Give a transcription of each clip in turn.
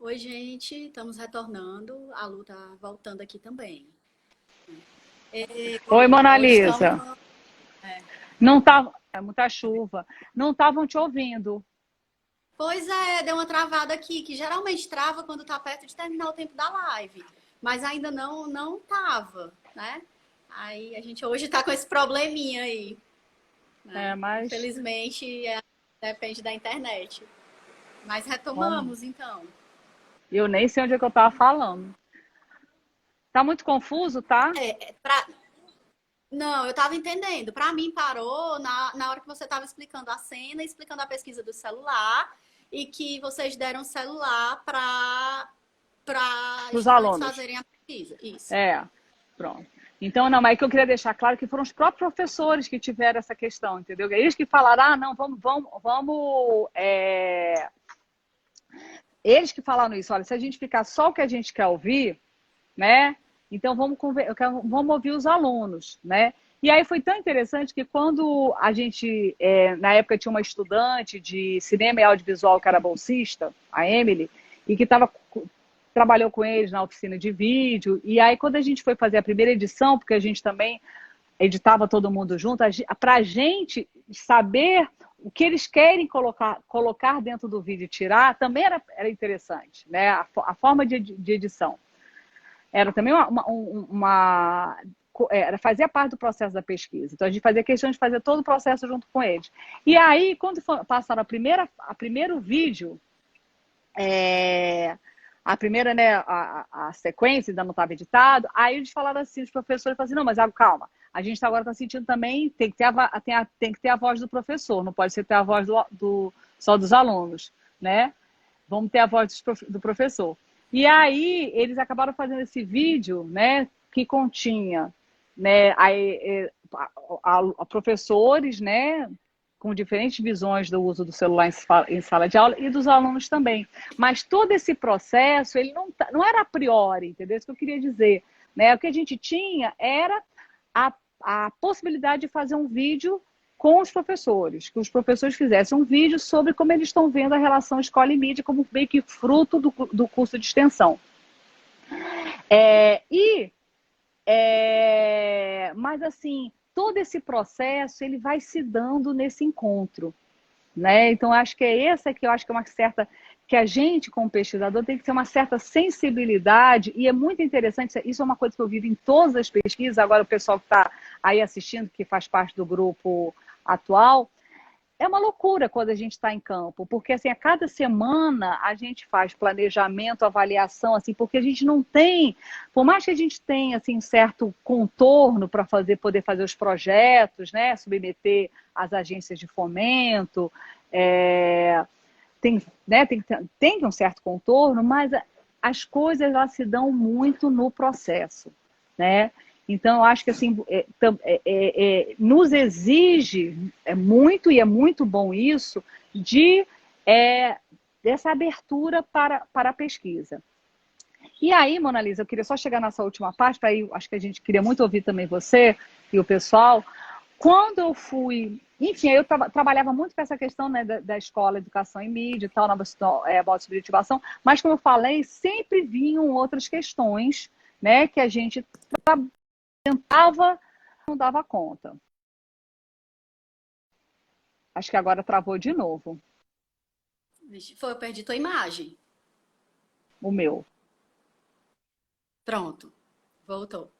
Oi, gente, estamos retornando. A Lu tá voltando aqui também. Oi, Mona Hoje estamos. Lisa. Não tá, é muita chuva. Não estavam te ouvindo. Pois é, deu uma travada aqui, que geralmente trava quando tá perto de terminar o tempo da live. Mas ainda não tava, né? Aí a gente hoje tá com esse probleminha aí, É, né? mas Infelizmente, depende da internet. Mas vamos, retomamos, então. eu nem sei onde é que eu estava falando. Tá muito confuso, tá? Pra... Não, eu tava entendendo. Para mim, parou na hora que você tava explicando a cena, explicando a pesquisa do celular, e que vocês deram o celular para Dos estudantes alunos. fazerem a pesquisa. Isso. É, pronto. Então, não, mas é que eu queria deixar claro que foram os próprios professores que tiveram essa questão, entendeu? Eles que falaram, ah, não, eles que falaram isso, olha, se a gente ficar só o que a gente quer ouvir, né? Então vamos ouvir os alunos, né? E aí foi tão interessante que quando a gente, na época tinha uma estudante de cinema e audiovisual que era bolsista, a Emily, e que trabalhou com eles na oficina de vídeo, e aí quando a gente foi fazer a primeira edição, porque a gente também editava todo mundo junto, para a gente saber o que eles querem colocar dentro do vídeo e tirar, também era interessante, né? A forma de edição. Era também fazia parte do processo da pesquisa. Então a gente fazia questão de fazer todo o processo junto com eles. E aí, quando passaram a primeiro vídeo, é, a primeira, né, a sequência ainda não estava editado, aí eles falaram assim, os professores falaram assim, não, mas calma, a gente agora está sentindo também, tem que ter a voz do professor, não pode ser ter a voz só dos alunos, né? Vamos ter a voz do professor. E aí, eles acabaram fazendo esse vídeo, né, que continha, né, a professores, né, com diferentes visões do uso do celular em sala de aula e dos alunos também. Mas todo esse processo, ele não era a priori, entendeu? Isso que eu queria dizer. Né? O que a gente tinha era a, a possibilidade de fazer um vídeo com os professores, que os professores fizessem um vídeo sobre como eles estão vendo a relação escola e mídia como meio que fruto do curso de extensão. Mas assim, todo esse processo ele vai se dando nesse encontro, né? Então acho que é essa que eu acho que é uma certa que a gente como pesquisador tem que ter uma certa sensibilidade e é muito interessante, isso é uma coisa que eu vivo em todas as pesquisas, agora o pessoal que está aí assistindo, que faz parte do grupo atual, é uma loucura quando a gente está em campo, porque assim, a cada semana a gente faz planejamento, avaliação, assim, porque a gente não tem, por mais que a gente tenha assim, certo contorno para poder fazer os projetos, né, submeter às agências de fomento, né, tem um certo contorno, mas as coisas elas se dão muito no processo, né? Então, eu acho que assim, nos exige muito, e é muito bom isso, é, dessa abertura para a pesquisa. E aí, Mona Lisa, eu queria só chegar nessa última parte, para aí acho que a gente queria muito ouvir também você e o pessoal. Quando eu fui, enfim, eu trabalhava muito com essa questão, né, da escola, educação e mídia e tal, nova motivação, mas como eu falei, sempre vinham outras questões, né, que a gente tentava, não dava conta. Acho que agora travou de novo Vixe, foi, eu perdi tua imagem. o meu. Pronto, voltou.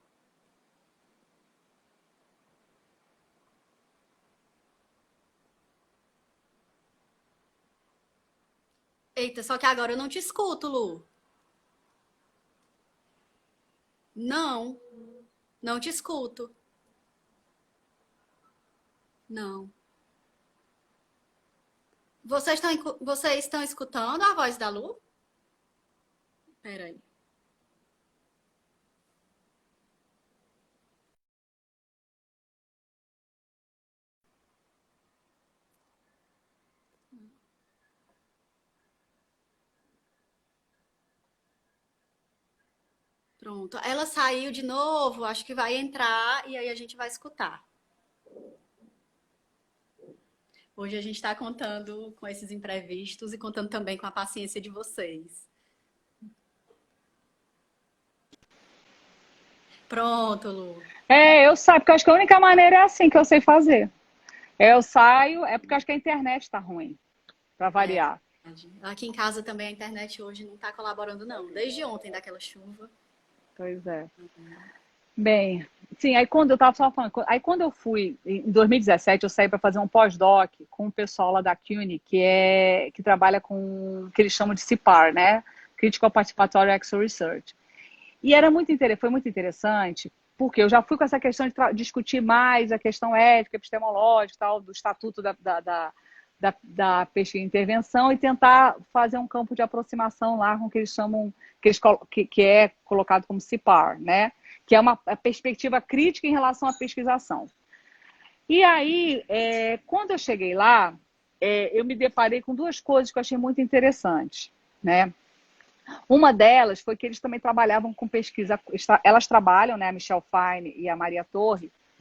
Eita, só que agora eu não te escuto, Lu. Não, não te escuto. Não. Vocês estão escutando a voz da Lu? Peraí. Pronto. Ela saiu de novo, acho que vai entrar e aí a gente vai escutar. Hoje a gente está contando com esses imprevistos e contando também com a paciência de vocês. Pronto, Lu. Eu saio, porque eu acho que a única maneira é assim que eu sei fazer. Eu saio, é porque eu acho que a internet está ruim, para É variar. verdade. Aqui em casa também a internet hoje não está colaborando, não. Desde ontem, daquela chuva. Pois é. Bem, sim, aí quando eu estava só falando, aí quando eu fui, em 2017, eu saí para fazer um pós-doc com o pessoal lá da CUNY, que trabalha com o que eles chamam de CPAR, né? Critical Participatory Action Research. E era foi muito interessante, porque eu já fui com essa questão de discutir mais a questão ética, epistemológica, tal, do estatuto da pesquisa e intervenção e tentar fazer um campo de aproximação lá com o que eles chamam, que é colocado como CIPAR, né? Que é uma perspectiva crítica em relação à pesquisação. E aí, quando eu cheguei lá, eu me deparei com duas coisas que eu achei muito interessantes, né? Uma delas foi que eles também trabalhavam com pesquisa, elas trabalham, né, a Michelle Fine e a Maria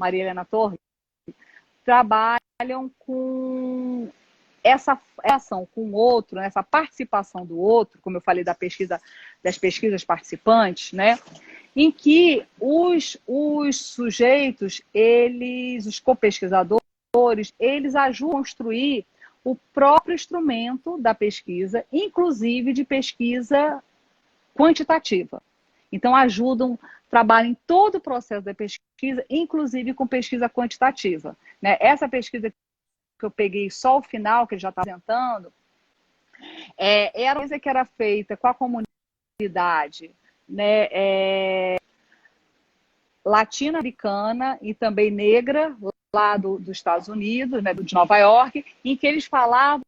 Helena Torre, trabalham com essa ação com o outro, né, essa participação do outro, como eu falei das pesquisas participantes, né, em que os sujeitos, os co-pesquisadores, eles ajudam a construir o próprio instrumento da pesquisa, inclusive de pesquisa quantitativa. Então, ajudam, trabalham em todo o processo da pesquisa, inclusive com pesquisa quantitativa. Né? Essa pesquisa que eu peguei só o final, que ele já está apresentando, era uma coisa que era feita com a comunidade, né, latino-americana e também negra, lá dos Estados Unidos, né, de Nova York, em que eles falavam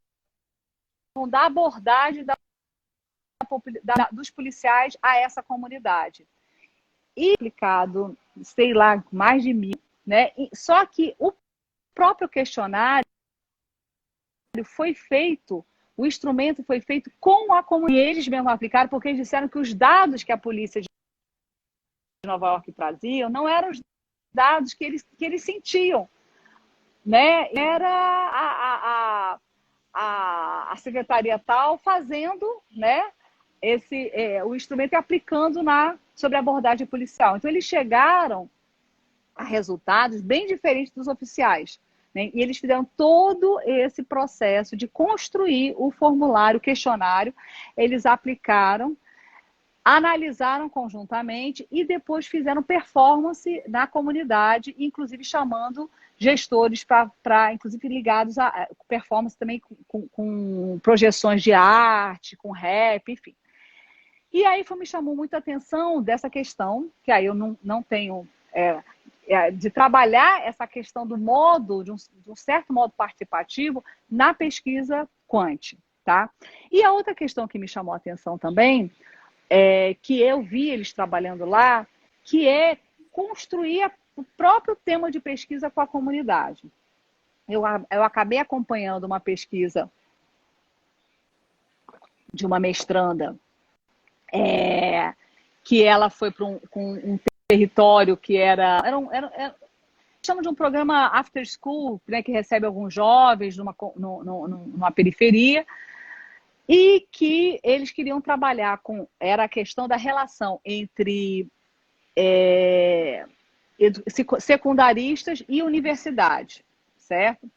da abordagem dos policiais a essa comunidade. E aplicado, sei lá, mais de 1.000, né? Só que o próprio questionário foi feito, o instrumento foi feito com a comunidade. E eles mesmo aplicaram, porque eles disseram que os dados que a polícia de Nova York traziam não eram os dados que eles sentiam, né? Era a secretaria tal fazendo, né, o instrumento e aplicando sobre a abordagem policial. Então, eles chegaram a resultados bem diferentes dos oficiais. Né? E eles fizeram todo esse processo de construir o formulário, o questionário, eles aplicaram, analisaram conjuntamente e depois fizeram performance na comunidade, inclusive chamando gestores para inclusive ligados a performance também com projeções de arte, com rap, enfim. E aí me chamou muita atenção dessa questão, que aí eu não tenho de trabalhar essa questão do modo, de um certo modo participativo na pesquisa quant, tá? E a outra questão que me chamou a atenção também que eu vi eles trabalhando lá, que é construir o próprio tema de pesquisa com a comunidade. Eu acabei acompanhando uma pesquisa de uma mestranda, que ela foi para um território que chama de um programa after school, né, que recebe alguns jovens numa periferia, e que eles queriam trabalhar era a questão da relação entre secundaristas e universidade, certo?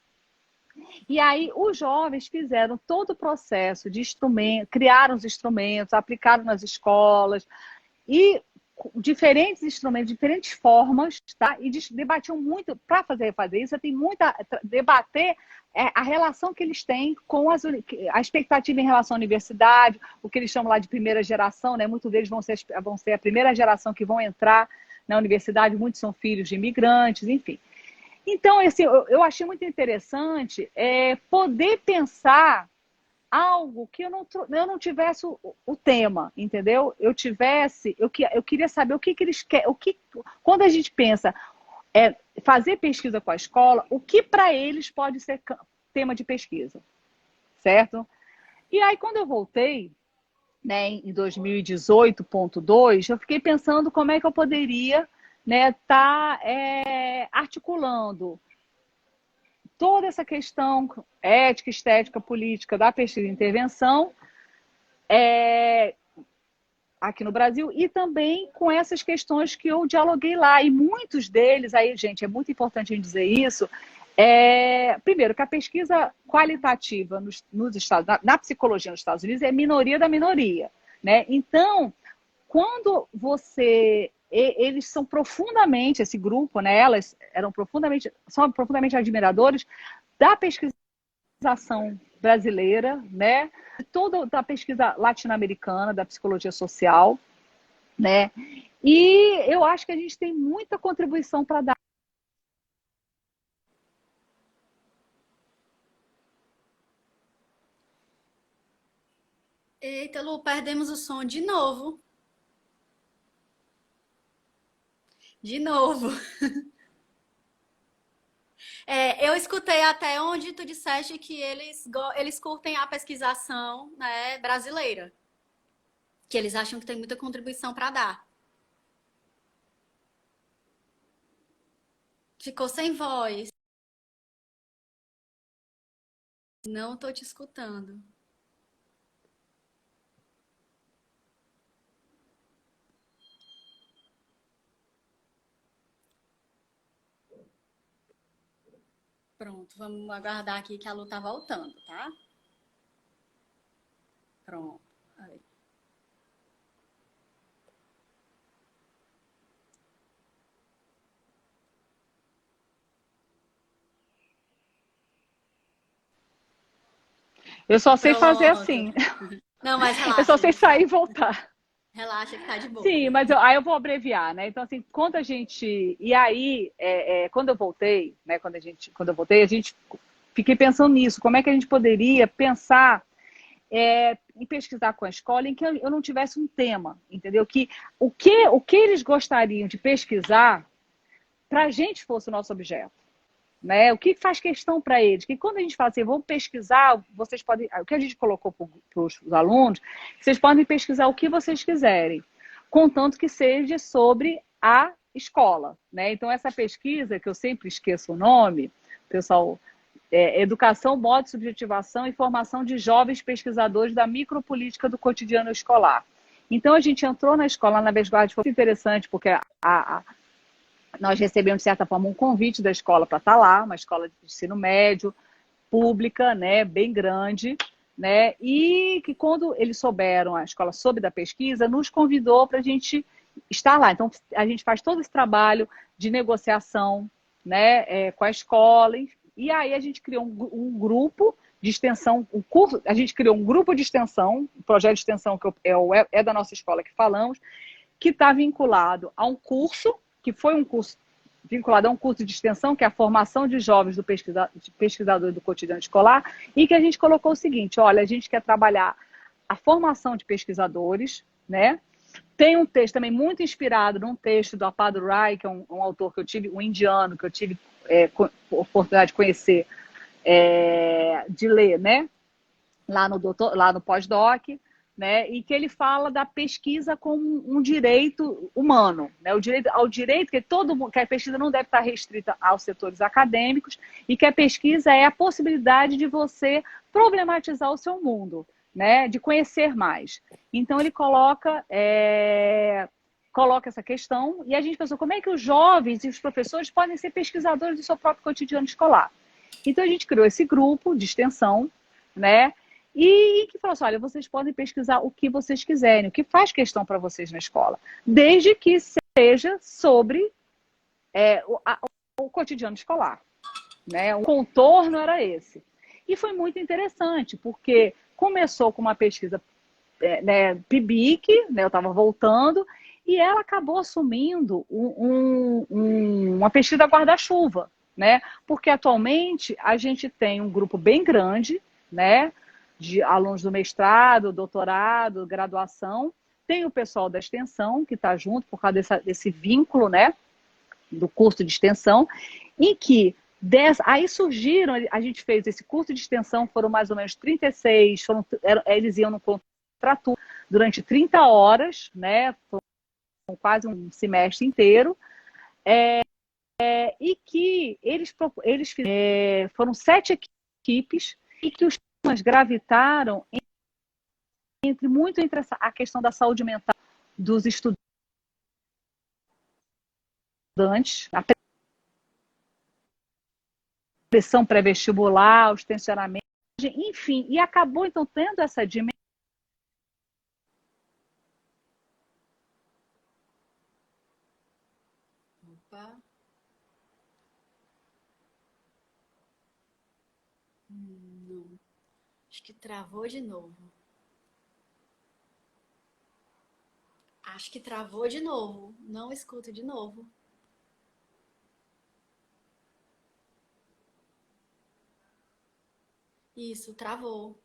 E aí os jovens fizeram todo o processo de instrumento, criaram os instrumentos, aplicaram nas escolas, e diferentes instrumentos, diferentes formas, tá? E debatiam muito, para fazer isso, tem muita debater a relação que eles têm com a expectativa em relação à universidade, o que eles chamam lá de primeira geração, né? Muitos deles vão ser a primeira geração que vão entrar na universidade, muitos são filhos de imigrantes, enfim. Então, assim, eu achei muito interessante poder pensar algo que eu não tivesse o tema, entendeu? Eu queria saber o que eles querem, quando a gente pensa fazer pesquisa com a escola, o que para eles pode ser tema de pesquisa, certo? E aí, quando eu voltei, né, em 2018.2, eu fiquei pensando como é que eu poderia, né, articulando toda essa questão ética, estética, política da pesquisa e intervenção, aqui no Brasil e também com essas questões que eu dialoguei lá. E muitos deles, aí, gente, é muito importante a gente dizer isso, primeiro, que a pesquisa qualitativa nos Estados, na psicologia nos Estados Unidos é minoria da minoria, né? Então, quando eles são profundamente, esse grupo, né? Elas são profundamente admiradores da pesquisação brasileira, né? Toda da pesquisa latino-americana, da psicologia social, né? E eu acho que a gente tem muita contribuição para dar. Eita, Lu, perdemos o som de novo. De novo. Eu escutei até onde tu disseste que eles curtem a pesquisação, né, brasileira. Que eles acham que tem muita contribuição para dar. Ficou sem voz. Não tô te escutando. Pronto, vamos aguardar aqui que a Lu tá voltando, tá? Pronto. Aí. Eu só sei fazer Pronto. assim. Não, mas Eu só relaxa, sei Lu. sair e voltar. Relaxa que tá de boa. Sim, mas aí eu vou abreviar, né? Então, assim, quando a gente. E aí, quando eu voltei, né? Quando eu voltei, a gente fiquei pensando nisso, como é que a gente poderia pensar em pesquisar com a escola em que eu não tivesse um tema, entendeu? O que eles gostariam de pesquisar para a gente fosse o nosso objeto. Né? O que faz questão para eles? Que quando a gente fala assim, vamos pesquisar, vocês podem. O que a gente colocou para os alunos, vocês podem pesquisar o que vocês quiserem, contanto que seja sobre a escola. Né? Então, essa pesquisa, que eu sempre esqueço o nome, pessoal, Educação, Modo de Subjetivação e Formação de Jovens Pesquisadores da Micropolítica do Cotidiano Escolar. Então, a gente entrou na escola na Vesguarde, foi interessante, porque nós recebemos, de certa forma, um convite da escola para estar lá, uma escola de ensino médio, pública, né, bem grande, né, e que quando eles souberam, a escola soube da pesquisa, nos convidou para a gente estar lá. Então, a gente faz todo esse trabalho de negociação, né, com a escola, e aí a gente criou um grupo de extensão, a gente criou um grupo de extensão, um projeto de extensão que é da nossa escola que falamos, que está vinculado a um curso, que foi um curso vinculado a um curso de extensão, que é a formação de jovens do pesquisador do cotidiano escolar, e que a gente colocou o seguinte, olha, a gente quer trabalhar a formação de pesquisadores, né? Tem um texto também muito inspirado num texto do Apadu Rai, que é um autor que eu tive, um indiano, que eu tive oportunidade de conhecer, de ler, né? Lá no pós-doc, né, e que ele fala da pesquisa como um direito humano, né, ao direito que a pesquisa não deve estar restrita aos setores acadêmicos e que a pesquisa é a possibilidade de você problematizar o seu mundo, né, de conhecer mais. Então ele coloca essa questão e a gente pensou como é que os jovens e os professores podem ser pesquisadores do seu próprio cotidiano escolar. Então a gente criou esse grupo de extensão, né, e que falou assim, olha, vocês podem pesquisar o que vocês quiserem, o que faz questão para vocês na escola, desde que seja sobre o cotidiano escolar. Né? O contorno era esse. E foi muito interessante, porque começou com uma pesquisa PIBIC, né? Eu estava voltando, e ela acabou assumindo uma pesquisa guarda-chuva, né? Porque atualmente a gente tem um grupo bem grande, né? De alunos do mestrado, doutorado, graduação. Tem o pessoal da extensão, que está junto por causa desse vínculo, né, do curso de extensão, em que aí surgiram, a gente fez esse curso de extensão, foram mais ou menos 36, eles iam no contrato durante 30 horas, né, quase um semestre inteiro, e que eles foram 7 equipes, e que os temas gravitaram entre a questão da saúde mental, dos estudantes, a pressão pré-vestibular, os tensionamentos, enfim, e acabou então tendo essa dimensão. Opa. Não. Acho que travou de novo. Acho que travou de novo. Não escuto de novo. Isso, travou.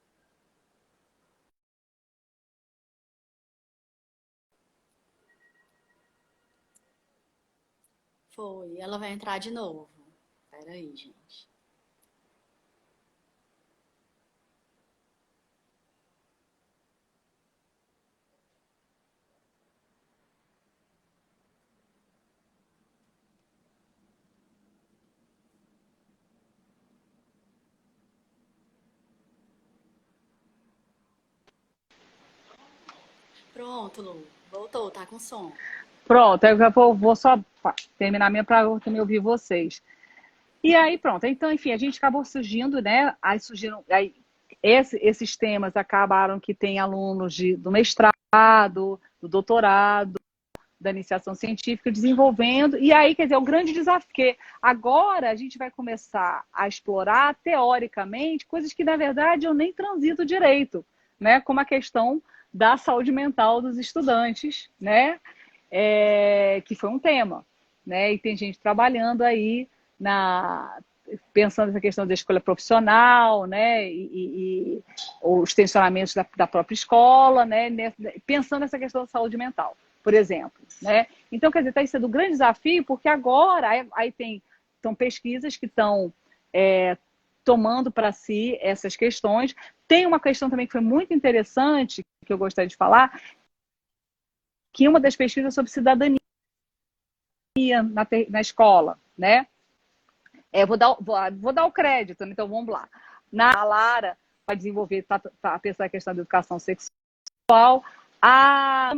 Foi. Ela vai entrar de novo. Pera aí, gente. Pronto, Lu. Voltou, tá com som. Pronto, eu vou só terminar minha para eu também ouvir vocês. E aí, pronto. Então, enfim, a gente acabou surgindo, né? Aí surgiram. Aí, esses temas acabaram que tem alunos do mestrado, do doutorado, da iniciação científica desenvolvendo. E aí, quer dizer, o grande desafio, porque agora a gente vai começar a explorar teoricamente coisas que, na verdade, eu nem transito direito, né? Como a questão da saúde mental dos estudantes, né? Que foi um tema, né? E tem gente trabalhando aí pensando nessa questão da escolha profissional, né? E os tensionamentos da própria escola, né? Pensando nessa questão da saúde mental, por exemplo, né? Então, quer dizer, está sendo um grande desafio, porque agora aí estão pesquisas que estão tomando para si essas questões. Tem uma questão também que foi muito interessante, que eu gostaria de falar, que uma das pesquisas sobre cidadania na escola, né? Vou dar o crédito, então vamos lá. A Lara vai desenvolver, para pensar a questão da educação sexual, a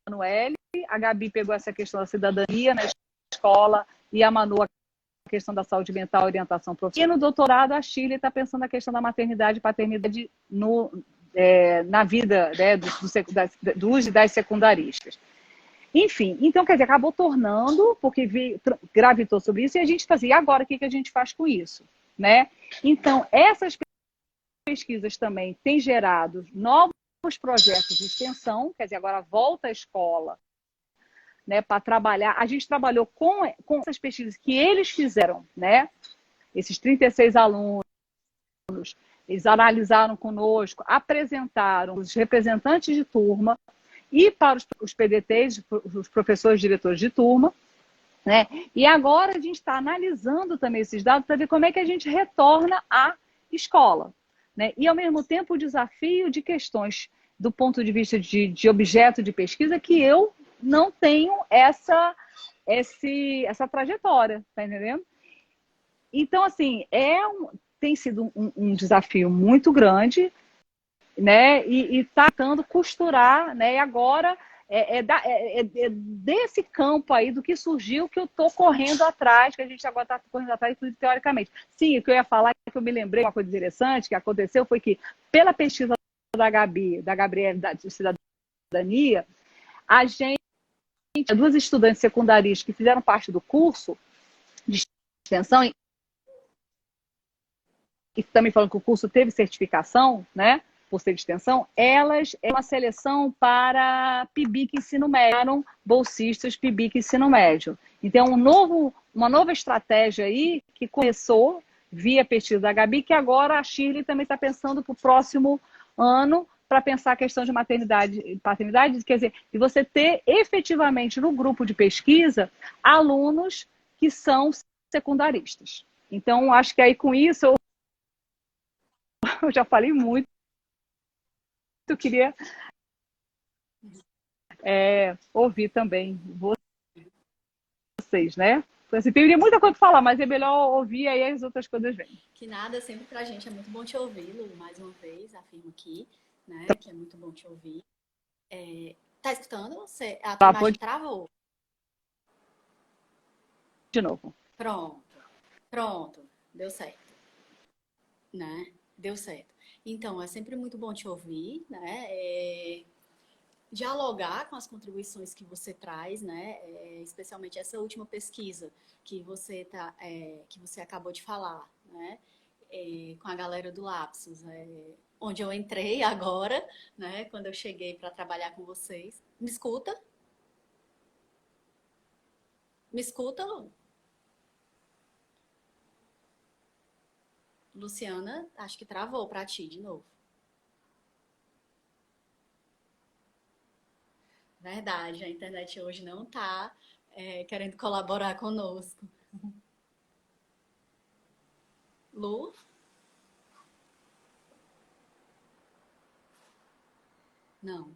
Emanuele, a Gabi pegou essa questão da cidadania na escola, e a Manu a questão da saúde mental e orientação profissional. E no doutorado, a Shirley está pensando na questão da maternidade e paternidade na vida, né, dos e das secundaristas. Enfim, então, quer dizer, acabou tornando, porque gravitou sobre isso, e a gente fazia, e agora o que a gente faz com isso? Né? Então, essas pesquisas também têm gerado novos projetos de extensão, quer dizer, agora volta à escola, né, para trabalhar. A gente trabalhou com essas pesquisas que eles fizeram, né? Esses 36 alunos, eles analisaram conosco, apresentaram os representantes de turma, e para os PDTs, os professores diretores de turma, né? E agora a gente está analisando também esses dados para ver como é que a gente retorna à escola, né? E, ao mesmo tempo, o desafio de questões do ponto de vista de objeto de pesquisa que eu não tenho essa trajetória, tá entendendo? Então, assim, tem sido um desafio muito grande, né? E está tentando costurar, né? E agora desse campo aí do que surgiu que eu estou correndo atrás, que a gente agora está correndo atrás tudo teoricamente. Sim, o que eu ia falar, que eu me lembrei, uma coisa interessante que aconteceu foi que, pela pesquisa da Gabriela de Cidadania, a gente, duas estudantes secundaristas que fizeram parte do curso de extensão, e também falando que o curso teve certificação, né? Por ser de extensão, elas é uma seleção para PIBIC ensino médio, eram bolsistas PIBIC ensino médio. Então, uma nova estratégia aí que começou via pesquisa da Gabi, que agora a Shirley também está pensando para o próximo ano, para pensar a questão de maternidade e paternidade, quer dizer, de você ter efetivamente no grupo de pesquisa alunos que são secundaristas. Então, acho que aí com isso eu já falei muito. Eu queria ouvir também vocês, né? Assim, teria muita coisa para falar, mas é melhor ouvir, aí as outras coisas vêm. Que nada, sempre pra gente é muito bom te ouvir, Lu, mais uma vez, afirmo aqui, né? Que é muito bom te ouvir. Tá escutando? A tua Tá, imagem pode travou. de novo. Pronto, pronto, deu certo, né? Deu certo. Então, é sempre muito bom te ouvir, né? Dialogar com as contribuições que você traz, né? Especialmente essa última pesquisa que você acabou de falar, né? Com a galera do Lapsus, onde eu entrei agora, né? Quando eu cheguei para trabalhar com vocês. Me escuta? Me escuta, Luciana? Acho que travou para ti de novo. Verdade, a internet hoje não está querendo colaborar conosco. Lu? Não.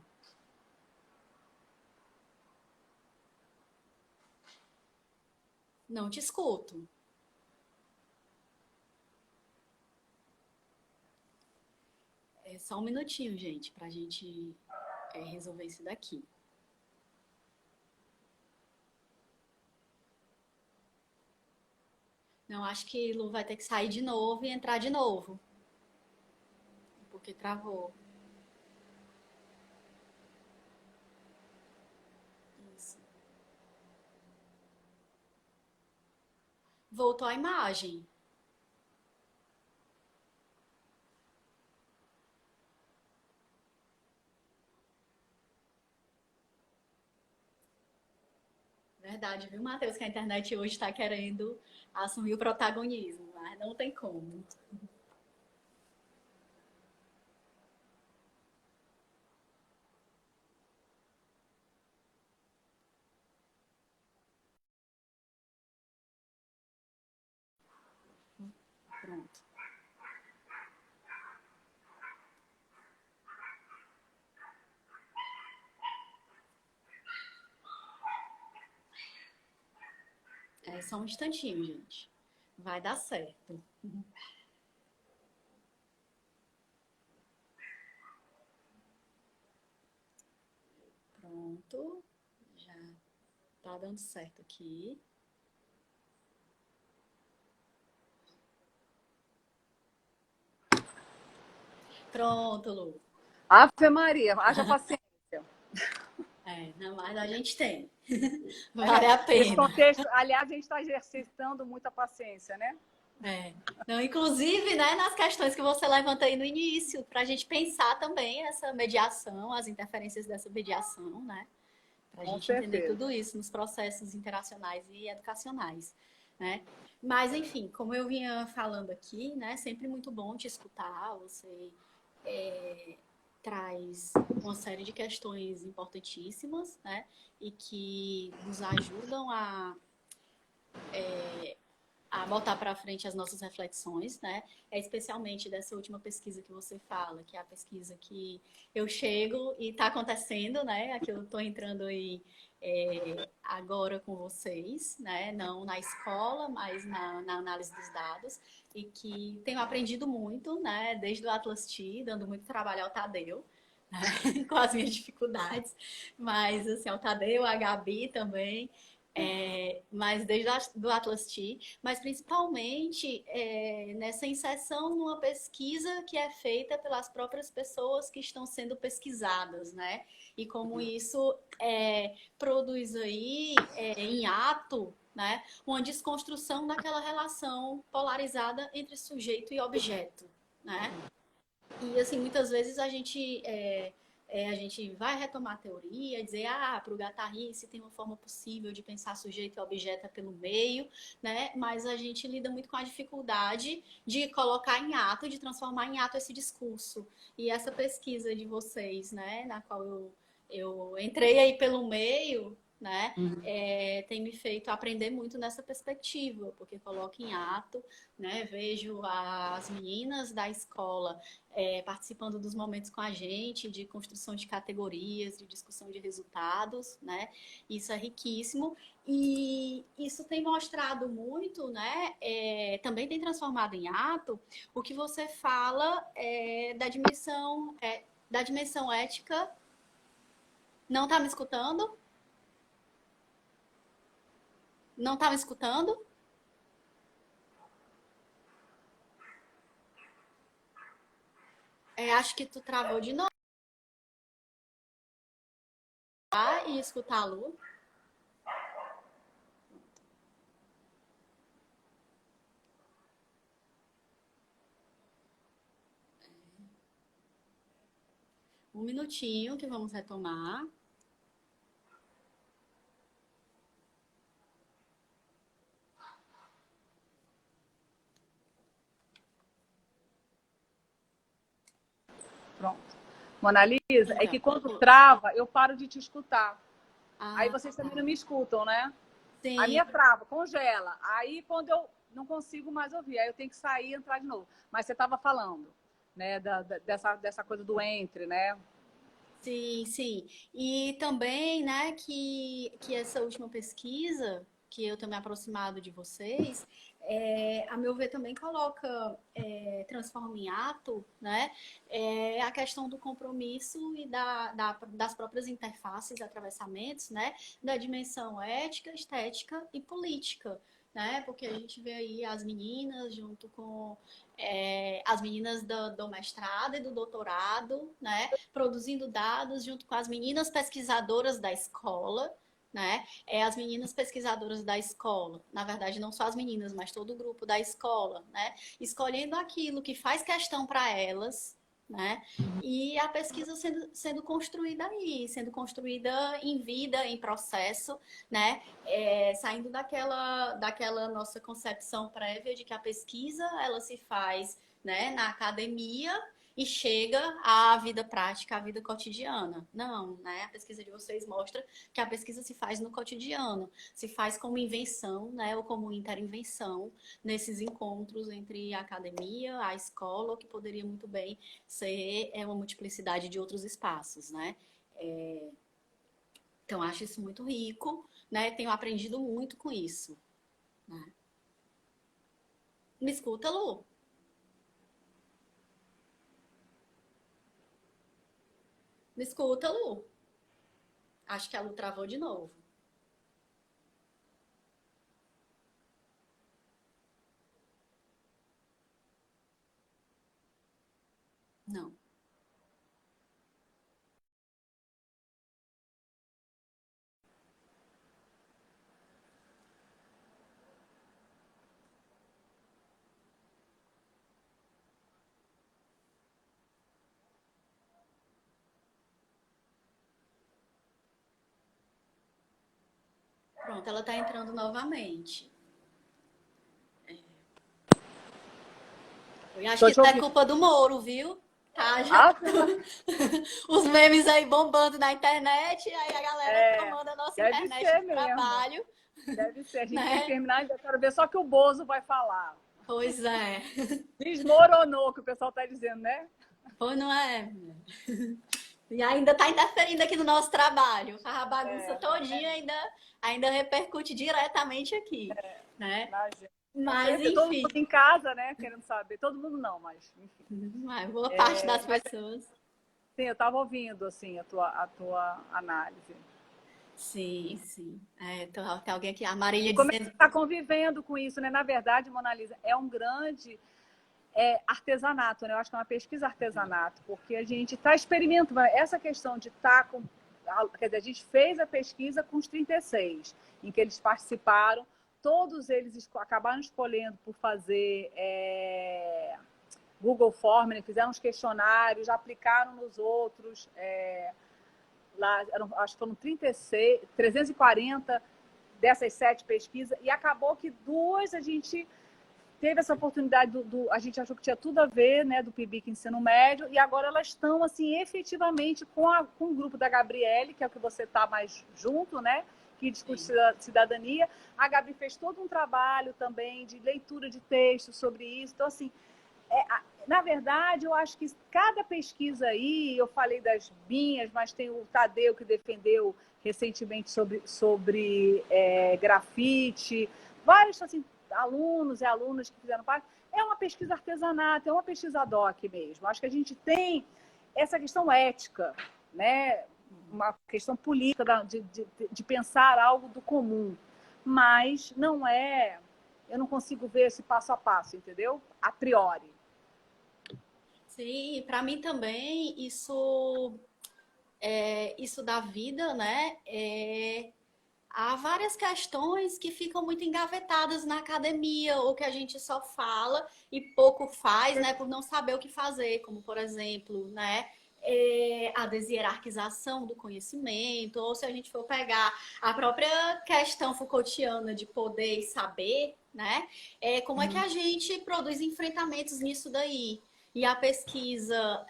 Não te escuto. É só um minutinho, gente, para a gente resolver isso daqui. Não, acho que Lu vai ter que sair de novo e entrar de novo, porque travou. Isso. Voltou a imagem. Verdade, viu, Matheus, que a internet hoje está querendo assumir o protagonismo, mas não tem como. Pronto. É só um instantinho, gente. Vai dar certo. Pronto. Já tá dando certo aqui. Pronto, Lu. Ave Maria, haja paciência. Não, mas a gente tem. Vale a Nesse pena. contexto, aliás, a gente está exercitando muita paciência, né? Não, inclusive, né, nas questões que você levanta aí no início, para a gente pensar também essa mediação, as interferências dessa mediação, né? Para a Com gente entender certeza. tudo isso nos processos interacionais e educacionais, né? Mas, enfim, como eu vinha falando aqui, né, sempre muito bom te escutar, você traz uma série de questões importantíssimas, né, e que nos ajudam botar para frente as nossas reflexões, né? Especialmente dessa última pesquisa que você fala, que é a pesquisa que eu chego e está acontecendo, né? Aqui eu estou entrando aí agora com vocês, né? Não na escola, mas na análise dos dados, e que tenho aprendido muito, né? Desde o Atlas T, dando muito trabalho ao Tadeu, né? Com as minhas dificuldades, mas assim, ao Tadeu, a Gabi também. Mas desde do Atlas T, mas principalmente nessa inserção numa pesquisa que é feita pelas próprias pessoas que estão sendo pesquisadas, né? E como isso produz aí em ato, né, uma desconstrução daquela relação polarizada entre sujeito e objeto, né? E assim, muitas vezes a gente vai retomar a teoria, dizer, para o Guattari se tem uma forma possível de pensar sujeito e objeto pelo meio, né? Mas a gente lida muito com a dificuldade de colocar em ato, de transformar em ato esse discurso. E essa pesquisa de vocês, né, na qual eu entrei aí pelo meio, né, tem me feito aprender muito nessa perspectiva, porque coloca em ato, né, vejo as meninas da escola participando dos momentos com a gente, de construção de categorias, de discussão de resultados, né? Isso é riquíssimo. E isso tem mostrado muito, né? Também tem transformado em ato o que você fala da dimensão ética Não tá me escutando? Não tá me escutando? Acho que tu travou de novo. E escutar a Lu. Um minutinho que vamos retomar. Pronto. Mona Lisa, é Então, que quando trava, eu paro de te escutar. Aí ah, vocês também tá. não me escutam, né? A Sim, minha trava, congela. Aí quando eu não consigo mais ouvir, aí eu tenho que sair e entrar de novo. Mas você estava falando, né, dessa coisa do entre, né? sim, sim. E também, né, que essa última pesquisa, que eu tenho me aproximado de vocês, a meu ver também coloca, transforma em ato, né, a questão do compromisso e das próprias interfaces, atravessamentos, né, da dimensão ética, estética e política. Né? Porque a gente vê aí as meninas junto com as meninas do mestrado e do doutorado, né? Produzindo dados junto com as meninas pesquisadoras da escola, né? As meninas pesquisadoras da escola, na verdade não só as meninas, mas todo o grupo da escola, né? Escolhendo aquilo que faz questão para elas, né? E a pesquisa sendo construída aí, sendo construída em vida, em processo, né? Saindo daquela nossa concepção prévia de que a pesquisa ela se faz, né, na academia e chega à vida prática, à vida cotidiana. Não, né? A pesquisa de vocês mostra que a pesquisa se faz no cotidiano, se faz como invenção, né, ou como interinvenção nesses encontros entre a academia, a escola, ou que poderia muito bem ser uma multiplicidade de outros espaços, né? Então, acho isso muito rico, né? Tenho aprendido muito com isso. Né? Me escuta, Lu? Me escuta, Lu? Acho que a Lu travou de novo. Não. Pronto, ela tá entrando novamente. Eu acho Tô que te isso é ouvindo. culpa do Moro, viu? Tá, já Ah, os memes aí bombando na internet, aí a galera é, tomando a nossa deve internet ser do mesmo. trabalho, Deve ser. A gente tem que né? terminar, eu quero ver só o que o Bozo vai falar. Pois é. Desmoronou, que o pessoal está dizendo, né? Pois não é? E ainda tá interferindo aqui no nosso trabalho. A bagunça É, todinha ainda repercute diretamente aqui, né? imagina. Com Mas, certeza. Todo mundo enfim, em casa, né? Querendo saber. Todo mundo não, mas enfim. boa parte das Mas pessoas. sim, eu estava ouvindo assim a tua análise. Sim, sim. Tem alguém aqui, a Marília E como é que dizendo. você está convivendo com isso, né? Na verdade, Mona Lisa, é um grande artesanato, né? Eu acho que é uma pesquisa artesanato, porque a gente está experimentando essa questão de estar com. Quer dizer, a gente fez a pesquisa com os 36, em que eles participaram, todos eles acabaram escolhendo por fazer Google Form, né? Fizeram os questionários, aplicaram nos outros. Lá, acho que foram 36, 340 dessas 7 pesquisas, e acabou que 2 a gente teve essa oportunidade a gente achou que tinha tudo a ver, né, do PIBIC ensino médio, e agora elas estão assim efetivamente com o grupo da Gabriele, que é o que você está mais junto, né, que discute Sim. cidadania. A Gabi fez todo um trabalho também de leitura de texto sobre isso. Então, assim, na verdade, eu acho que cada pesquisa aí, eu falei das minhas, mas tem o Tadeu que defendeu recentemente sobre grafite, vários assim, alunos e alunas que fizeram parte. É uma pesquisa artesanato, é uma pesquisa ad hoc mesmo. Acho que a gente tem essa questão ética, né? uma questão política de pensar algo do comum, mas não é, eu não consigo ver esse passo a passo, entendeu? A priori. Sim, para mim também isso da vida, né? Há várias questões que ficam muito engavetadas na academia, ou que a gente só fala e pouco faz, né, por não saber o que fazer, como, por exemplo, né, a deshierarquização do conhecimento, ou se a gente for pegar a própria questão Foucaultiana de poder e saber, né, como é que a gente produz enfrentamentos nisso daí? E a pesquisa,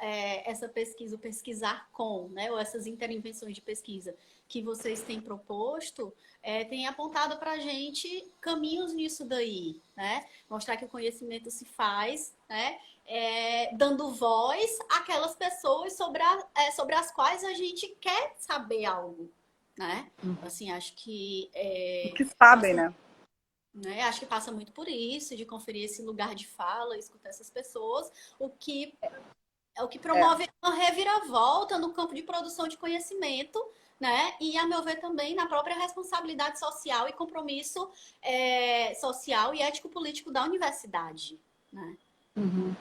essa pesquisa, o pesquisar com, né, ou essas intervenções de pesquisa que vocês têm proposto, tem apontado para a gente caminhos nisso daí, né? Mostrar que o conhecimento se faz, né? Dando voz àquelas pessoas sobre as quais a gente quer saber algo, né? Assim, acho que O que sabem, passa, né? né? Acho que passa muito por isso, de conferir esse lugar de fala, escutar essas pessoas, o que é o que É. promove uma reviravolta no campo de produção de conhecimento, né? E, a meu ver, também na própria responsabilidade social e compromisso social e ético-político da universidade, né? Uhum.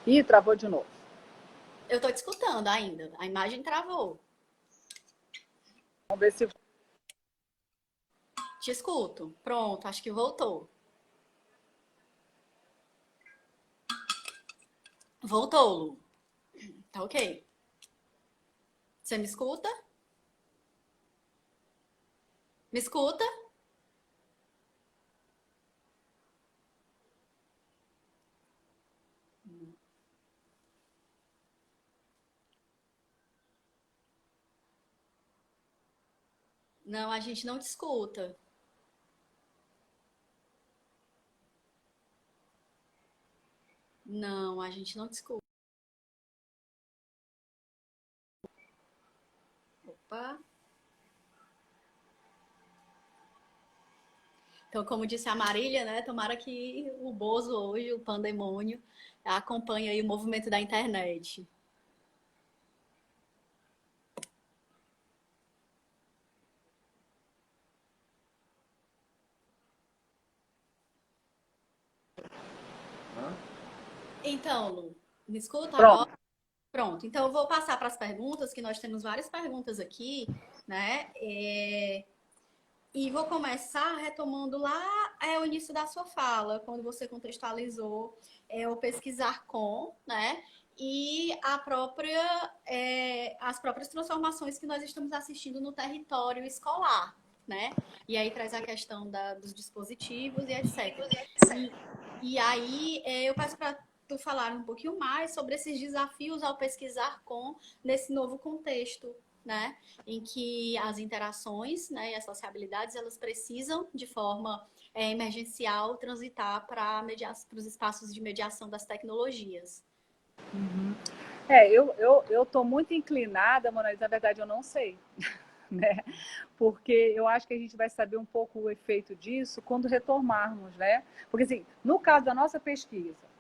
Ih, travou de novo. Eu estou te escutando ainda, a imagem travou. Vamos ver se... Te escuto. Pronto, acho que voltou. Voltou, Lu. Tá ok. Você me escuta? Me escuta? Não, a gente não te escuta. Não, a gente não te escuta. Opa. Então, como disse a Marília, né? Tomara que o Bozo hoje, o pandemônio, acompanhe aí o movimento da internet. Então, Lu, me escuta agora? Pronto. Pronto, então eu vou passar para as perguntas, que nós temos várias perguntas aqui, né? E vou começar retomando lá o início da sua fala, quando você contextualizou o pesquisar com, né? E as próprias transformações que nós estamos assistindo no território escolar, né? E aí traz a questão dos dispositivos e etc. E, e aí eu peço para tu falar um pouquinho mais sobre esses desafios ao pesquisar com nesse novo contexto, né? Em que as interações, né, e as sociabilidades, elas precisam, de forma emergencial, transitar para os espaços de mediação das tecnologias. Uhum. Eu tô muito inclinada, Mona, na verdade eu não sei, né? Porque eu acho que a gente vai saber um pouco o efeito disso quando retomarmos, né? Porque, assim, no caso da nossa pesquisa,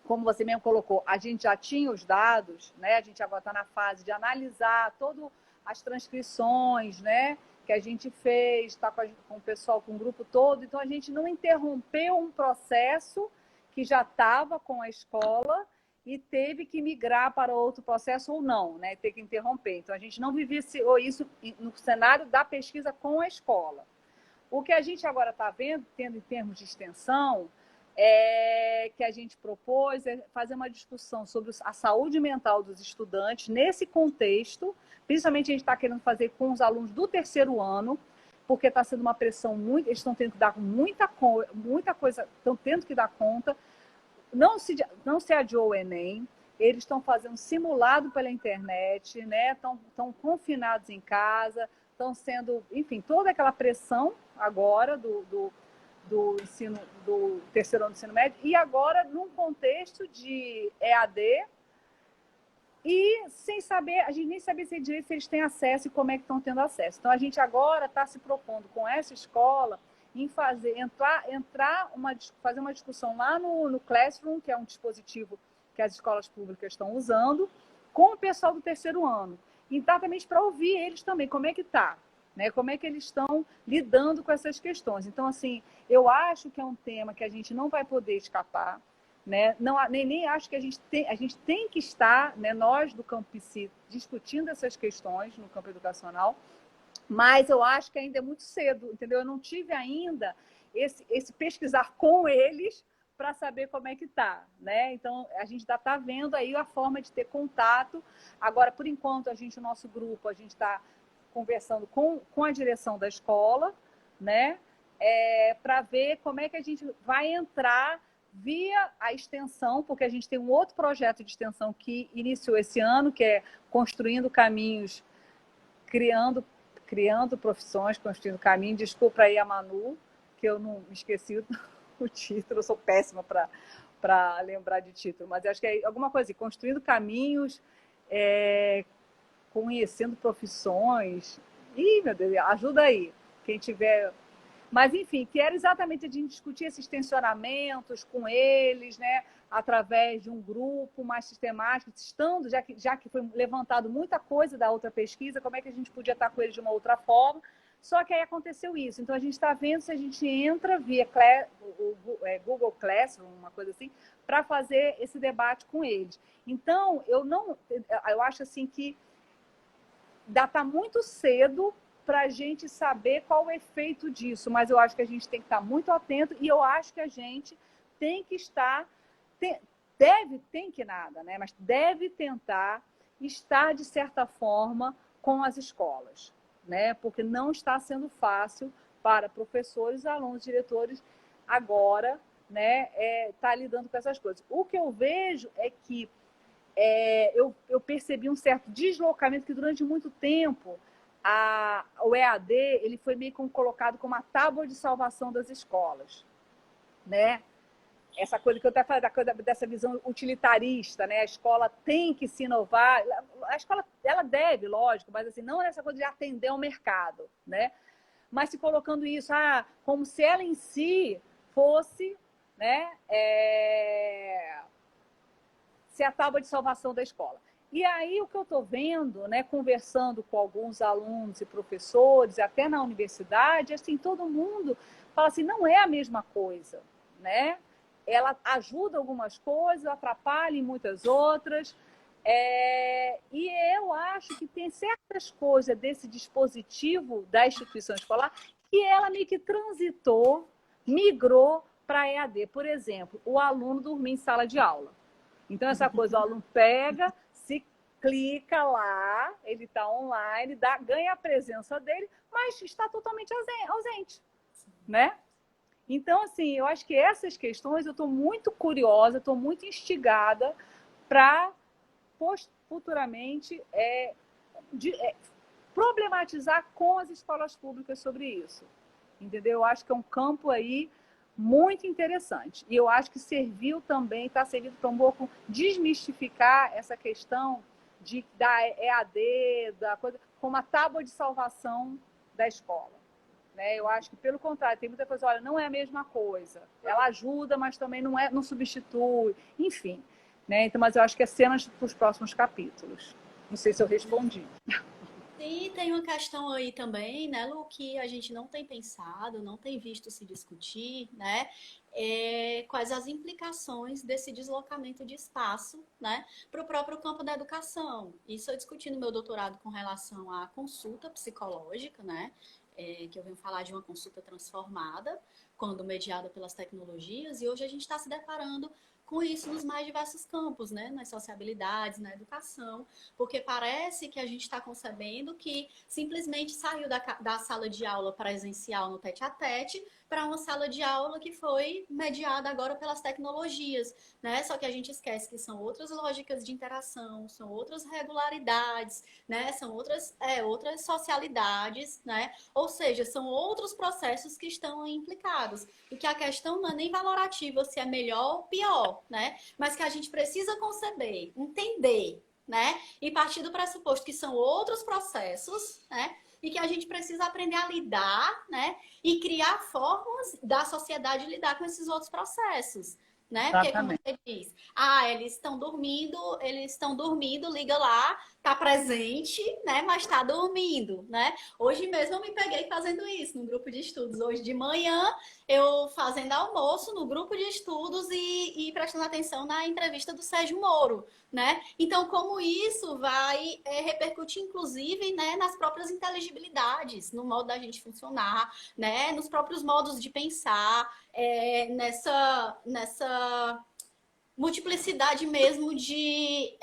como você mesmo colocou, a gente já tinha os dados, né? A gente agora está na fase de analisar todas as transcrições, né? Que a gente fez, está com o pessoal, com o grupo todo. Então, a gente não interrompeu um processo que já estava com a escola e teve que migrar para outro processo ou não, né? Ter que interromper. Então, a gente não vivenciou isso no cenário da pesquisa com a escola. O que a gente agora está tendo em termos de extensão, que a gente propôs fazer uma discussão sobre a saúde mental dos estudantes nesse contexto. Principalmente a gente está querendo fazer com os alunos do terceiro ano, porque está sendo uma pressão muito, eles estão tendo que dar muita coisa, estão tendo que dar conta. Não se adiou o Enem, eles estão fazendo simulado pela internet, né? Estão confinados em casa, estão sendo, enfim, toda aquela pressão agora do ensino, do terceiro ano do ensino médio, e agora num contexto de EAD, e sem saber, a gente nem sabia se eles têm acesso e como é que estão tendo acesso. Então, a gente agora está se propondo com essa escola em fazer uma discussão lá no Classroom, que é um dispositivo que as escolas públicas estão usando, com o pessoal do terceiro ano. exatamente para ouvir eles também, como é que tá, né? Como é que eles estão lidando com essas questões. Então, assim, eu acho que é um tema que a gente não vai poder escapar, né? Não, nem acho que a gente tem que estar, né, nós do campo psi, discutindo essas questões no campo educacional, mas eu acho que ainda é muito cedo, entendeu? Eu não tive ainda esse pesquisar com eles para saber como é que tá, né? Então, a gente ainda está vendo aí a forma de ter contato. Agora, por enquanto, o nosso grupo, a gente está conversando com a direção da escola, né? Para ver como é que a gente vai entrar via a extensão, porque a gente tem um outro projeto de extensão que iniciou esse ano, que é Construindo Caminhos, criando profissões, construindo caminho. Desculpa aí a Manu, que eu não me esqueci o título, eu sou péssima para lembrar de título, mas acho que é alguma coisa assim, construindo caminhos, conhecendo profissões. Ih, meu Deus, ajuda aí, quem tiver. Mas, enfim, que era exatamente a gente discutir esses tensionamentos com eles, né? Através de um grupo mais sistemático, estando, já que foi levantado muita coisa da outra pesquisa, como é que a gente podia estar com eles de uma outra forma. Só que aí aconteceu isso. Então, a gente está vendo se a gente entra via Google Classroom, uma coisa assim, para fazer esse debate com eles. Então, eu acho assim que está muito cedo para a gente saber qual o efeito disso, mas eu acho que a gente tem que estar muito atento e eu acho que a gente tem que estar, mas deve tentar estar, de certa forma, com as escolas, né? Porque não está sendo fácil para professores, alunos, diretores, agora, né, estar lidando com essas coisas. O que eu vejo é que eu percebi um certo deslocamento que durante muito tempo o EAD ele foi meio colocado como a tábua de salvação das escolas, né? Essa coisa que eu até falei, dessa visão utilitarista, né? A escola tem que se inovar, a escola ela deve, lógico, mas assim, não é essa coisa de atender ao mercado, né? Mas se colocando isso como se ela em si fosse, né, ser a tábua de salvação da escola. E aí o que eu estou vendo, né, conversando com alguns alunos e professores, até na universidade, assim, todo mundo fala assim, não é a mesma coisa, né? Ela ajuda algumas coisas, atrapalha em muitas outras. E eu acho que tem certas coisas desse dispositivo da instituição escolar que ela meio que transitou, migrou para EAD. Por exemplo, o aluno dormir em sala de aula. Então, essa coisa, o aluno pega, se clica lá, ele está online, ganha a presença dele, mas está totalmente ausente, né? Então, assim, eu acho que essas questões eu estou muito curiosa, estou muito instigada para futuramente problematizar com as escolas públicas sobre isso. Entendeu? Eu acho que é um campo aí muito interessante. E eu acho que está servindo para um pouco desmistificar essa questão da EAD, da coisa, como a tábua de salvação da escola. Né? Eu acho que, pelo contrário, tem muita coisa, olha, não é a mesma coisa. Ela ajuda, mas também não substitui, enfim. Né? Então, mas eu acho que é cenas para os próximos capítulos. Não sei se eu respondi. E tem uma questão aí também, né, Lu, que a gente não tem pensado, não tem visto se discutir, né? Quais as implicações desse deslocamento de espaço, né, para o próprio campo da educação. Isso eu discuti no meu doutorado com relação à consulta psicológica, né? Que eu venho falar de uma consulta transformada, quando mediada pelas tecnologias, e hoje a gente está se deparando com isso nos mais diversos campos, né? Nas sociabilidades, na educação, porque parece que a gente está concebendo que simplesmente saiu da sala de aula presencial no tete-a-tete para uma sala de aula que foi mediada agora pelas tecnologias, né? Só que a gente esquece que são outras lógicas de interação, são outras regularidades, né? São outras socialidades, né? Ou seja, são outros processos que estão implicados. E que a questão não é nem valorativa se é melhor ou pior, né? Mas que a gente precisa conceber, entender, né? E partir do pressuposto que são outros processos, né? E que a gente precisa aprender a lidar, né? E criar formas da sociedade lidar com esses outros processos, né? Porque como você diz, eles estão dormindo, liga lá, tá presente, né, mas tá dormindo, né? Hoje mesmo eu me peguei fazendo isso no grupo de estudos. Hoje de manhã eu fazendo almoço no grupo de estudos e prestando atenção na entrevista do Sérgio Moro, né? Então, como isso vai repercutir, inclusive, né, nas próprias inteligibilidades, no modo da gente funcionar, né, nos próprios modos de pensar, nessa multiplicidade mesmo de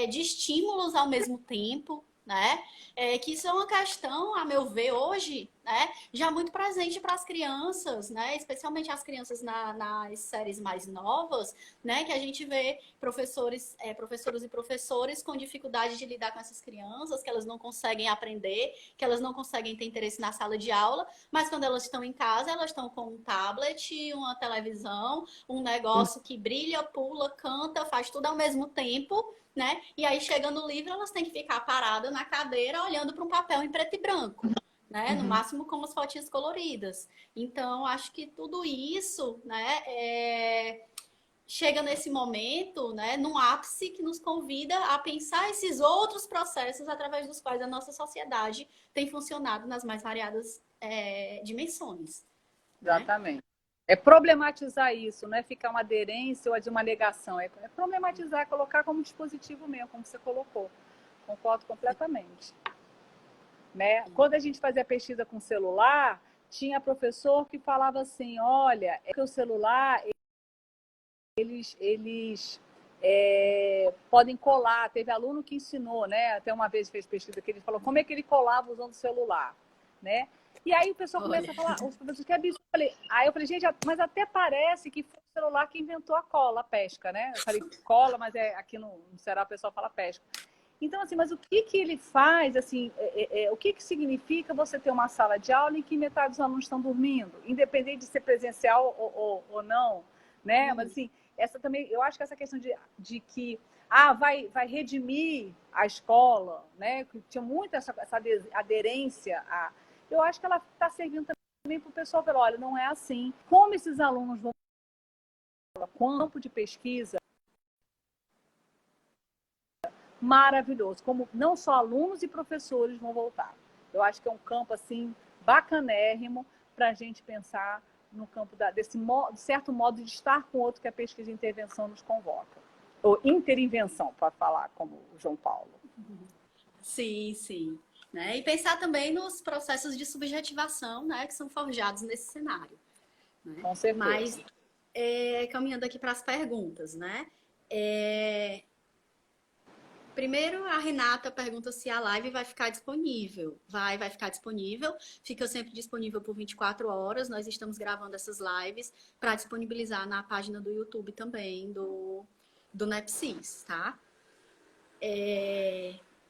estímulos ao mesmo tempo, né? Que isso é uma questão, a meu ver, hoje, né, já muito presente para as crianças, né? Especialmente as crianças nas séries mais novas, né? Que a gente vê professoras e professores com dificuldade de lidar com essas crianças, que elas não conseguem aprender, que elas não conseguem ter interesse na sala de aula, mas quando elas estão em casa, elas estão com um tablet, uma televisão, um negócio que brilha, pula, canta, faz tudo ao mesmo tempo, né? E aí, chega no livro, elas têm que ficar paradas na cadeira, olhando para um papel em preto e branco, né? No máximo com umas fotinhas coloridas. Então, acho que tudo isso, né, chega nesse momento, né, num ápice que nos convida a pensar esses outros processos através dos quais a nossa sociedade tem funcionado nas mais variadas dimensões. Né? Exatamente. É problematizar isso, não é ficar uma aderência ou de uma negação. É problematizar, colocar como dispositivo mesmo, como você colocou. Concordo completamente. Né? Quando a gente fazia pesquisa com celular, tinha professor que falava assim, olha, é que o celular, eles podem colar. Teve aluno que ensinou, né? Até uma vez fez pesquisa que ele falou como é que ele colava usando o celular, né? E aí o pessoal começa a falar, os professores, que absurdo. Aí eu falei, gente, mas até parece que foi o celular que inventou a cola, a pesca, né? Eu falei cola, mas aqui no Ceará o pessoal fala pesca. Então, assim, mas o que ele faz, assim, o que significa você ter uma sala de aula em que metade dos alunos estão dormindo, independente de ser presencial ou não, né? Mas, assim, essa também, eu acho que essa questão de que vai redimir a escola, né? Que tinha muito essa aderência eu acho que ela está servindo também para o pessoal falar, olha, não é assim. Como esses alunos vão com campo de pesquisa maravilhoso, como não só alunos e professores vão voltar. Eu acho que é um campo assim bacanérrimo para a gente pensar no campo desse certo modo de estar com o outro que a pesquisa e intervenção nos convoca. Ou interinvenção, para falar como o João Paulo. Sim, sim. Né? E pensar também nos processos de subjetivação, né, que são forjados nesse cenário. Né? Com certeza. Mas, caminhando aqui para as perguntas, né? Primeiro, a Renata pergunta se a live vai ficar disponível. Vai ficar disponível. Fica sempre disponível por 24 horas. Nós estamos gravando essas lives para disponibilizar na página do YouTube também, do Nepsis, tá?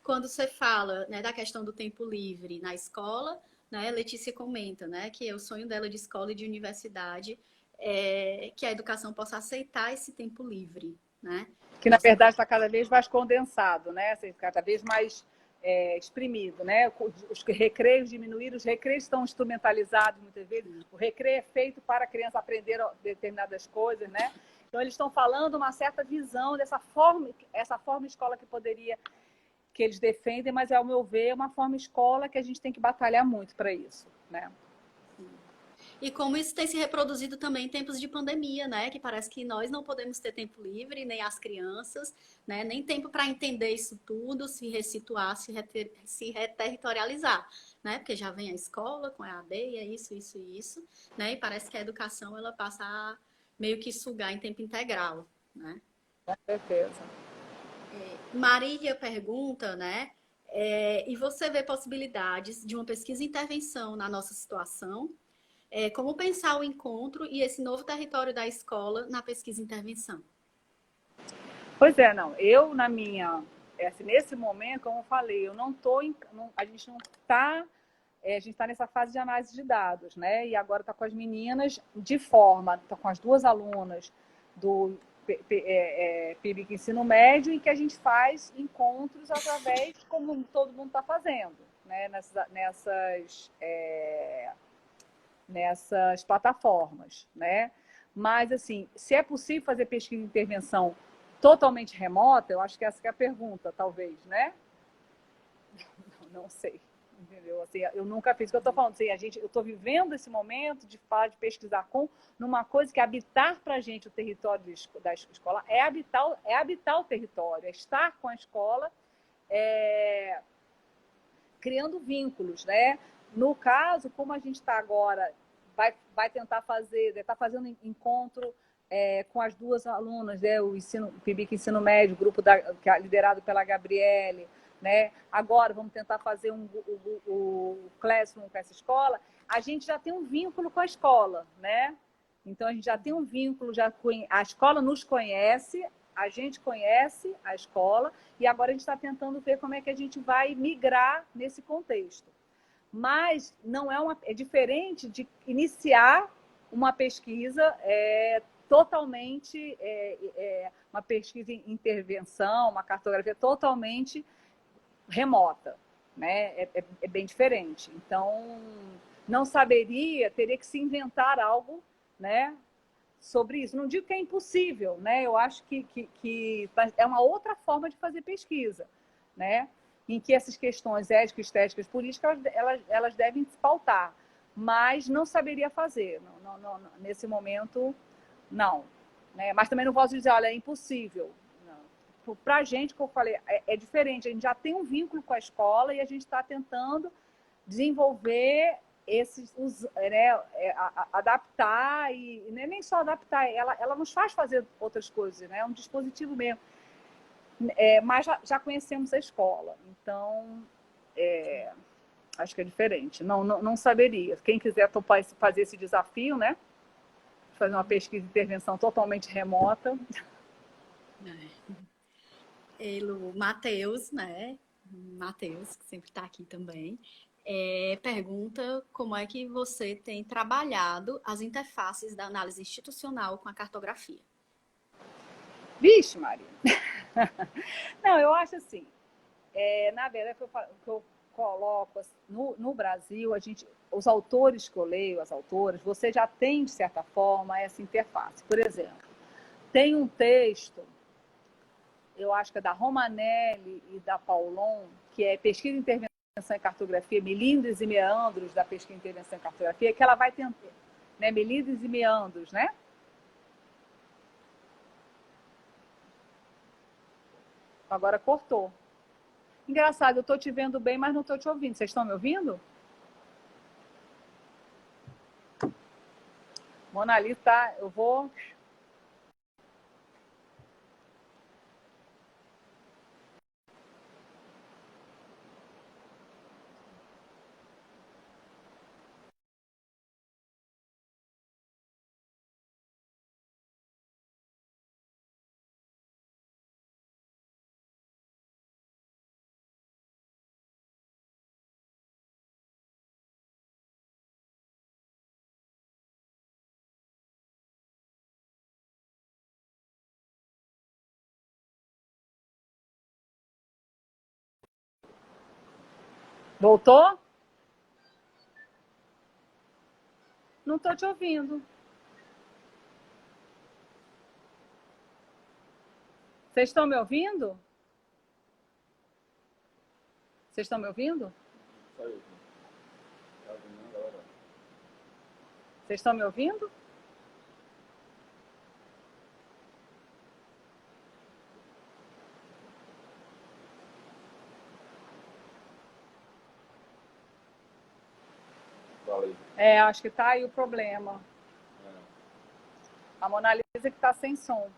Quando você fala, né, da questão do tempo livre na escola, né, Letícia comenta, né, que é o sonho dela de escola e de universidade que a educação possa aceitar esse tempo livre, né? Que, na verdade, está cada vez mais condensado, né? Assim, cada vez mais exprimido, né? Os recreios diminuíram, os recreios estão instrumentalizados muitas vezes. O recreio é feito para a criança aprender determinadas coisas, né? Então, eles estão falando uma certa visão dessa forma, essa forma escola que eles defendem, mas, ao meu ver, é uma forma escola que a gente tem que batalhar muito para isso, né? E como isso tem se reproduzido também em tempos de pandemia, né? Que parece que nós não podemos ter tempo livre, nem as crianças, né? Nem tempo para entender isso tudo, se ressituar, se reterritorializar, né? Porque já vem a escola com a EAD, é isso, né? E parece que a educação ela passa a meio que sugar em tempo integral, né? Com certeza. Maria pergunta, né? E você vê possibilidades de uma pesquisa e intervenção na nossa situação? Como pensar o encontro e esse novo território da escola na pesquisa e intervenção? Pois é, não. Eu, nesse momento, como eu falei, a gente não está, a gente está nessa fase de análise de dados, né? E agora está com as meninas está com as duas alunas do PIBIC Ensino Médio, em que a gente faz encontros através, como todo mundo está fazendo, né? Nessas plataformas, né? Mas, assim, se é possível fazer pesquisa e intervenção totalmente remota, eu acho que essa que é a pergunta, talvez, né? Não sei, entendeu? Assim, eu nunca fiz o que eu estou falando. Assim, eu estou vivendo esse momento de falar, de pesquisar numa coisa que habitar para a gente o território da escola é habitar o território, é estar com a escola, criando vínculos, né? No caso, como a gente está agora, vai tentar fazer, está fazendo encontro com as duas alunas, né? O PIBIC Ensino Médio, grupo que é liderado pela Gabriele, né? Agora vamos tentar fazer o Classroom com essa escola. A gente já tem um vínculo com a escola, né? Então a gente já tem um vínculo, a escola nos conhece, a gente conhece a escola e agora a gente está tentando ver como é que a gente vai migrar nesse contexto. Mas não é diferente de iniciar uma pesquisa totalmente, uma pesquisa em intervenção, uma cartografia totalmente remota, né? É bem diferente. Então, não saberia, teria que se inventar algo, né, sobre isso. Não digo que é impossível, né? Eu acho que é uma outra forma de fazer pesquisa, né? Em que essas questões éticas, estéticas, políticas, elas devem se pautar, mas não saberia fazer. Não, nesse momento, não. Né? Mas também não posso dizer, olha, é impossível. Para a gente, como eu falei, é diferente. A gente já tem um vínculo com a escola e a gente está tentando desenvolver adaptar, e nem só adaptar, ela nos faz fazer outras coisas, né? É um dispositivo mesmo. Mas já conhecemos a escola, então acho que é diferente. Não saberia. Quem quiser topar fazer esse desafio, né? Fazer uma pesquisa de intervenção totalmente remota. O Matheus, né? Matheus, que sempre está aqui também, pergunta como é que você tem trabalhado as interfaces da análise institucional com a cartografia. Vixe, Maria! Não, eu acho assim, na verdade, o que eu coloco assim, no Brasil, os autores que eu leio, as autoras, você já tem, de certa forma, essa interface. Por exemplo, tem um texto, eu acho que é da Romanelli e da Paulon, que é Pesquisa e Intervenção em Cartografia, Melindres e Meandros da Pesquisa e Intervenção em Cartografia, que ela vai tentar, né, Melindres e Meandros, né? Agora cortou. Engraçado, eu estou te vendo bem, mas não estou te ouvindo. Vocês estão me ouvindo? Monalisa, tá? Eu vou... Voltou? Não estou te ouvindo. Vocês estão me ouvindo? Vocês estão me ouvindo? Vocês estão me ouvindo? Acho que tá aí o problema. A Monalisa que está sem som.